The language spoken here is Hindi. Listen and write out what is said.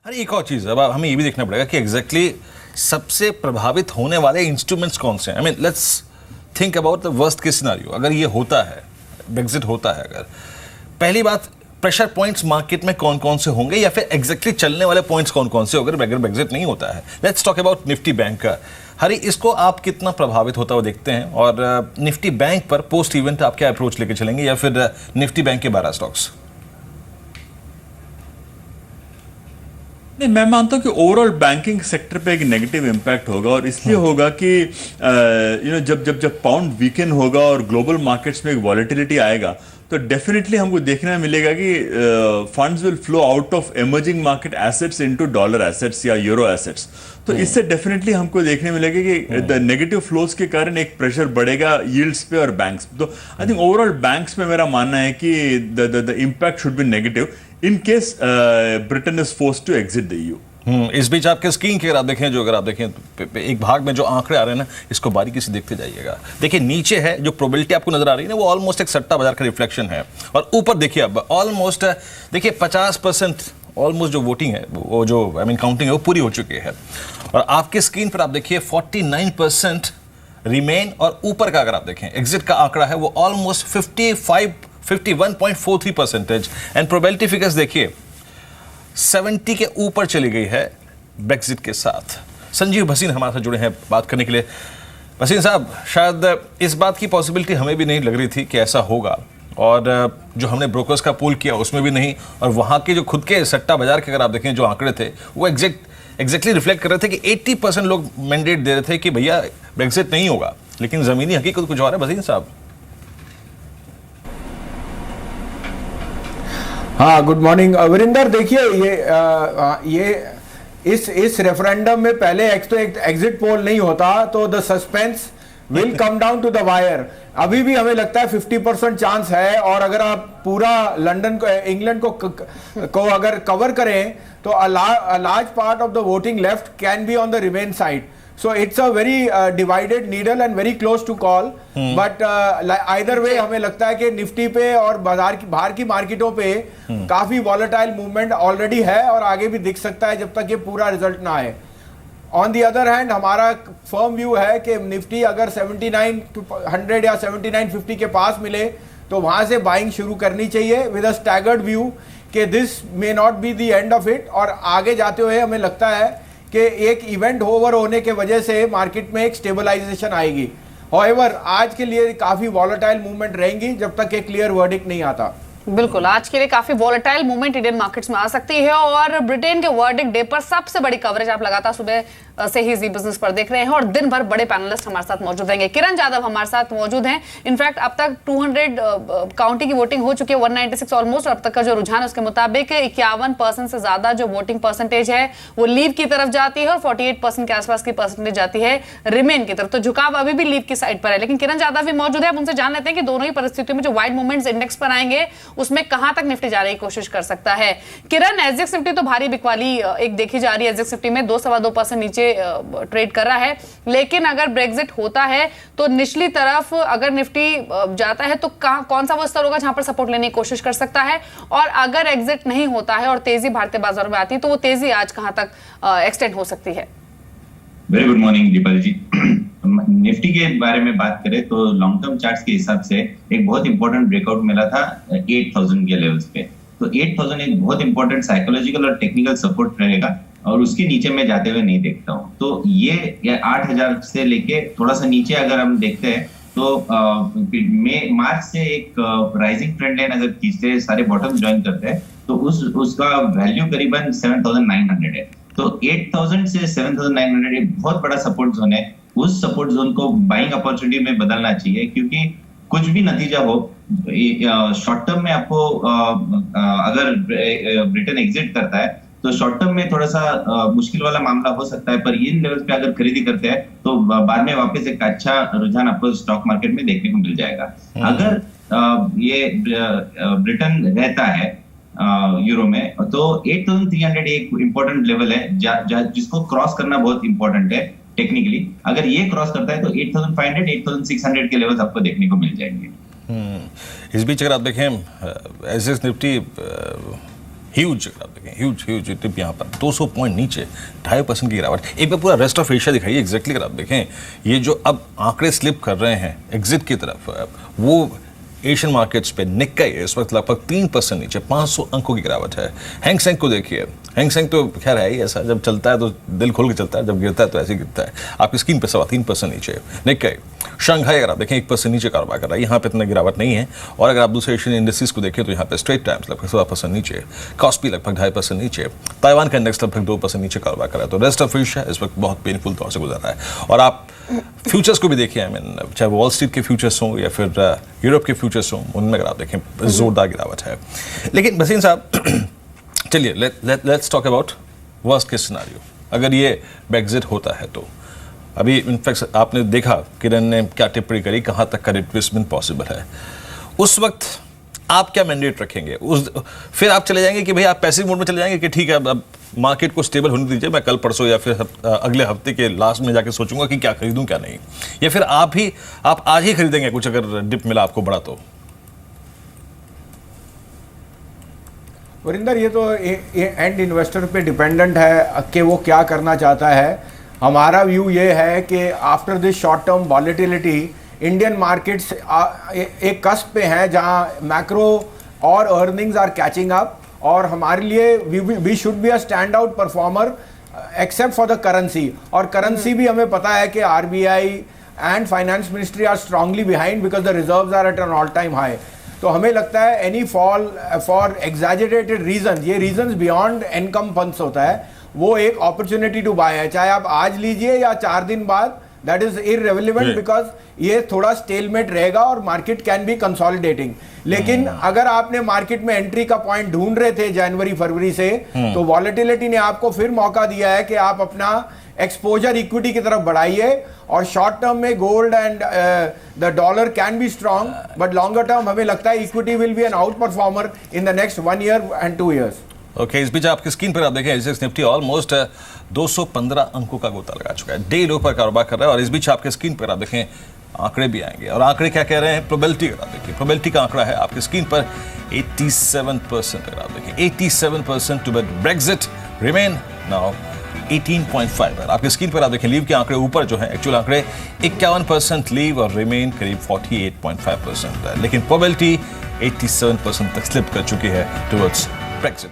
अरे एक और चीज़, अब हमें ये भी देखना पड़ेगा कि एग्जैक्टली सबसे प्रभावित होने वाले इंस्ट्रूमेंट्स कौन से हैं। I mean let's think about the worst case scenario. अगर ये होता है, ब्रेक्जिट होता है, अगर पहली बात प्रेशर पॉइंट्स मार्केट में कौन कौन से होंगे या फिर एग्जैक्टली चलने वाले पॉइंट्स कौन कौन से अगर ब्रेक्जिट नहीं होता है। Let's talk about Nifty bank का। हरी, इसको आप कितना प्रभावित होता हुआ देखते हैं और निफ्टी बैंक पर पोस्ट इवेंट आप क्या अप्रोच लेके चलेंगे या फिर निफ्टी बैंक के 12 स्टॉक्स? नहीं, मैं मानता हूँ कि ओवरऑल बैंकिंग सेक्टर पे एक नेगेटिव इम्पैक्ट होगा और इसलिए होगा कि जब पाउंड वीकेंड होगा और ग्लोबल मार्केट्स में एक वॉलेटिलिटी आएगा तो डेफिनेटली हमको देखने मिलेगा कि funds will flow out of emerging market assets into dollar assets या यूरो एसेट्स। तो इससे डेफिनेटली हमको देखने मिलेगा कि द नेगेटिव फ्लोज के कारण एक प्रेशर बढ़ेगा यील्ड्स पे और बैंक्स पे। तो आई थिंक ओवरऑल बैंक्स में मेरा मानना है कि the impact should be negative in case Britain is forced to exit the EU. इस बीच आपके स्क्रीन के अगर आप देखें एक भाग में जो आंकड़े आ रहे हैं ना, इसको बारीकी से देखते जाइएगा। देखिए नीचे है जो प्रोबेबिलिटी आपको नजर आ रही है ना, वो ऑलमोस्ट एक सट्टा बाजार का रिफ्लेक्शन है। और ऊपर देखिए अब ऑलमोस्ट देखिए 50% ऑलमोस्ट जो वोटिंग है, वो जो काउंटिंग है वो पूरी हो चुकी है। और आपके स्क्रीन पर आप देखिए 49% रिमेन और ऊपर का अगर आप देखें एग्जिट का आंकड़ा है वो ऑलमोस्ट 51.43% एंड प्रोबेबिलिटी फिगर्स देखिए 70 के ऊपर चली गई है ब्रेक्जिट के साथ। संजीव भसीन हमारे साथ जुड़े हैं बात करने के लिए। भसीन साहब, शायद इस बात की पॉसिबिलिटी हमें भी नहीं लग रही थी कि ऐसा होगा और जो हमने ब्रोकर्स का पोल किया उसमें भी नहीं, और वहाँ के जो खुद के सट्टा बाजार के अगर आप देखें जो आंकड़े थे वो एग्जैक्टली रिफ्लेक्ट कर रहे थे कि 80% लोग मैंडेट दे रहे थे कि भैया ब्रेक्जिट नहीं होगा, लेकिन ज़मीनी हकीकत कुछ और है भसीन साहब। हाँ, गुड मॉर्निंग वीरेंद्र। देखिए ये इस रेफरेंडम में पहले एग्जिट पोल नहीं होता तो the suspense will come down to the wire. अभी भी हमें लगता है 50% चांस है, और अगर आप पूरा लंदन को, इंग्लैंड को अगर कवर करें तो a large part of the voting left can be on the remain side. So it's a very divided needle and very close to call. But either way हमें लगता है कि निफ्टी पे और बाहर की मार्केटों पे काफी वॉलेटाइल मूवमेंट ऑलरेडी है और आगे भी दिख सकता है जब तक ये पूरा रिजल्ट ना आए। ऑन दी अदर हैंड हमारा फर्म व्यू है कि निफ्टी अगर 7900 या 7950 के पास मिले तो वहां से बाइंग शुरू करनी चाहिए विद अ स्टैगर्ड व्यू कि this may not be the end of it. और आगे जाते हुए हमें लगता है कि एक इवेंट ओवर होने के वजह से मार्केट में एक स्टेबलाइजेशन आएगी। हाउएवर आज के लिए काफी वॉलेटाइल मूवमेंट रहेंगी जब तक एक क्लियर वर्डिक्ट नहीं आता। बिल्कुल, आज के लिए काफी वॉलेटाइल मूवमेंट इंडियन मार्केट्स में आ सकती है और ब्रिटेन के वर्डिक्ट डे पर सबसे बड़ी कवरेज आप लगातार सुबह से ही जी बिजनेस पर देख रहे हैं और दिन भर बड़े पैनलिस्ट हमारे साथ मौजूद रहेंगे। किरण जाधव हमारे साथ मौजूद हैं। इनफैक्ट अब तक 200 काउंटी की वोटिंग हो चुकी है, 196 ऑलमोस्ट। अब तक का जो रुझान है उसके मुताबिक 51% से ज्यादा जो वोटिंग परसेंटेज है वो लीव की तरफ जाती है और 48% के आसपास की परसेंटेज जाती है रिमेन की तरफ। तो झुकाव अभी भी लीव की साइड पर है, लेकिन किरण जाधव भी मौजूद है। अब उनसे जान लेते हैं कि दोनों ही परिस्थितियों में जो वाइड मूवमेंट्स इंडेक्स पर आएंगे उसमें कहां तक निफ्टी जाने की कोशिश कर सकता है। किरण, एसजेएक्स निफ्टी तो भारी बिकवाली एक देखी जा रही है। एसजेएक्स निफ्टी में 2-2.25% नीचे ट्रेड कर रहा है, लेकिन अगर ब्रेक्जिट होता है तो निचली तरफ अगर निफ्टी जाता है तो कौन सा वो स्तर होगा जहां पर सपोर्ट लेने की कोशिश कर सकता है, और अगर एग्जिट नहीं होता है और तेजी भारतीय बाजारों में आती है तो वो तेजी आज कहां तक एक्सटेंड हो सकती है? वेरी गुड मॉर्निंग दीपाली जी। निफ्टी के बारे में बात करें तो लॉन्ग टर्म चार्ट्स के हिसाब से एक बहुत इंपॉर्टेंट ब्रेकआउट मिला था 8000 के लेवल्स पे। तो 8000 एक बहुत इंपॉर्टेंट साइकोलॉजिकल और टेक्निकल सपोर्ट रहेगा और उसके नीचे मैं जाते हुए नहीं देखता हूँ। तो ये 8000 से लेके थोड़ा सा नीचे अगर हम देखते हैं तो मार्च से एक राइजिंग ट्रेंड लाइन अगर खींचते सारे बॉटम ज्वाइन करते हैं तो उसका वैल्यू करीबन 7900 है। तो 8000 से 7900 एक बहुत बड़ा सपोर्ट जोन है। उस सपोर्ट जोन को बाइंग अपॉर्चुनिटी में बदलना चाहिए, क्योंकि कुछ भी नतीजा हो शॉर्ट टर्म में आपको अगर ब्रिटेन एग्जिट करता है तो शॉर्ट टर्म में थोड़ा सा मुश्किल वाला मामला हो सकता है, पर इन लेवल पे अगर खरीदी करते हैं तो बाद में वापस एक अच्छा रुझान आपको स्टॉक मार्केट में देखने को मिल जाएगा। अगर ये ब्रिटेन रहता है यूरो में तो 8300 एक इंपॉर्टेंट लेवल है जिसको क्रॉस करना बहुत इंपॉर्टेंट है टेक्निकली। अगर ये क्रॉस करता है तो 8500 8600 के लेवल्स आपको देखने को मिल जाएंगे। इस बीच अगर आप देखें एसजेएक्स निफ्टी ह्यूज आप देखें, ह्यूज टिप यहाँ पर 200 पॉइंट नीचे, 2.5% की गिरावट। एक बार पूरा रेस्ट ऑफ एशिया दिखाइए एग्जैक्टली। अगर आप देखें ये जो अब आंकड़े स्लिप कर रहे हैं एग्जिट की तरफ, वो एशियन मार्केट्स पे निक्काई इस वक्त लगभग 3% नीचे, 500 अंकों की गिरावट है। हैंग सेंग को देखिए, हैंग सेंग तो खैर है ही ऐसा, जब चलता है तो दिल खोल के चलता है, जब गिरता है तो ऐसे ही गिरता है। आपकी स्क्रीन पे 3% नीचे निक्काई। शंघाई अगर आप देखें 1% नीचे कारोबार कर रहा है, यहाँ पे इतना गिरावट नहीं है। और अगर आप दूसरे एशियन इंडस्ट्रीज को देखें तो यहाँ पे स्ट्रेट टाइम्स लगभग 7% नीचे, कॉस्पी लगभग 2.5% नीचे, ताइवान का इंडेक्स लगभग 2% नीचे कारोबार कर रहा है। तो रेस्ट ऑफ एशिया इस वक्त बहुत पेनफुल दौर से गुजर रहा है। और आप फ्यूचर्स को भी देखिए, आई मीन चाहे वॉल स्ट्रीट के फ्यूचर्स हों या फिर यूरोप के फ्यूचर्स हों, उनमें अगर आप देखें जोरदार गिरावट है। लेकिन भसीन साहब चलिए let's talk about worst case scenario. अगर ये ब्रेक्जिट होता है तो अभी इनफैक्ट आपने देखा किरण ने क्या टिप्पणी करी, कहाँ तक का रिप्लेसमेंट पॉसिबल है। उस वक्त आप क्या मैंडेट रखेंगे? फिर आप चले जाएंगे कि भाई आप पैसिव मोड में चले जाएंगे कि ठीक है अब मार्केट को स्टेबल होने दीजिए, मैं कल परसों या फिर अगले हफ्ते के लास्ट में जाके सोचूंगा कि क्या खरीदूं क्या नहीं, या फिर आप आज ही खरीदेंगे कुछ अगर डिप मिला आपको बड़ा तो? वरिंदर, ये तो एंड इन्वेस्टर पे डिपेंडेंट है कि वो क्या करना चाहता है। हमारा व्यू ये है कि after this short term volatility Indian markets एक कस्प पे हैं जहां मैक्रो और अर्निंग्स आर कैचिंग अप, और हमारे लिए we should be a stand out performer except for the currency. और करेंसी भी हमें पता है कि RBI and finance ministry are strongly behind because the reserves are at an all time high. तो हमें लगता है any fall for exaggerated reason, ये रीजन बियॉन्ड इनकम फंड्स होता है, वो एक अपॉर्चुनिटी टू बाय है, चाहे आप आज लीजिए या 4 दिन बाद, दैट इज इररिलेवेंट बिकॉज ये थोड़ा स्टेलमेट रहेगा और मार्केट कैन बी कंसोलिडेटिंग। लेकिन अगर आपने मार्केट में एंट्री का पॉइंट ढूंढ रहे थे जनवरी फरवरी से, तो वॉलेटिलिटी ने आपको फिर मौका दिया है कि आप अपना एक्सपोजर इक्विटी की तरफ बढ़ाइए। और शॉर्ट टर्म में gold and the dollar can be strong, but longer term हमें लगता है equity will be an out performer in the next 1 year and 2 years। Okay, इस बीच आपकी स्क्रीन पर आप देखें एसएक्स निफ्टी ऑलमोस्ट 215 अंकों का गोता लगा चुका है, डे लो पर कारोबार कर रहा है। और इस बीच आपके स्क्रीन पर आप देखें आंकड़े भी आएंगे, और आंकड़े क्या कह रहे हैं? प्रोबेबिलिटी अगर आप देखिए, प्रोबेबिलिटी का आंकड़ा है आपकी स्क्रीन पर 87%। अगर आप देखें 87% टू ब्रेक्जिट रिमेन नाउ 18.5 है। आपकी स्क्रीन पर आप देखें लीव के आंकड़े ऊपर जो है, एक्चुअल आंकड़े 51% लीव और रिमेन करीब 48.5% है। लेकिन प्रोबेबिलिटी 87% तक स्लिप कर चुकी है टुवर्ड्स ब्रेक्जिट।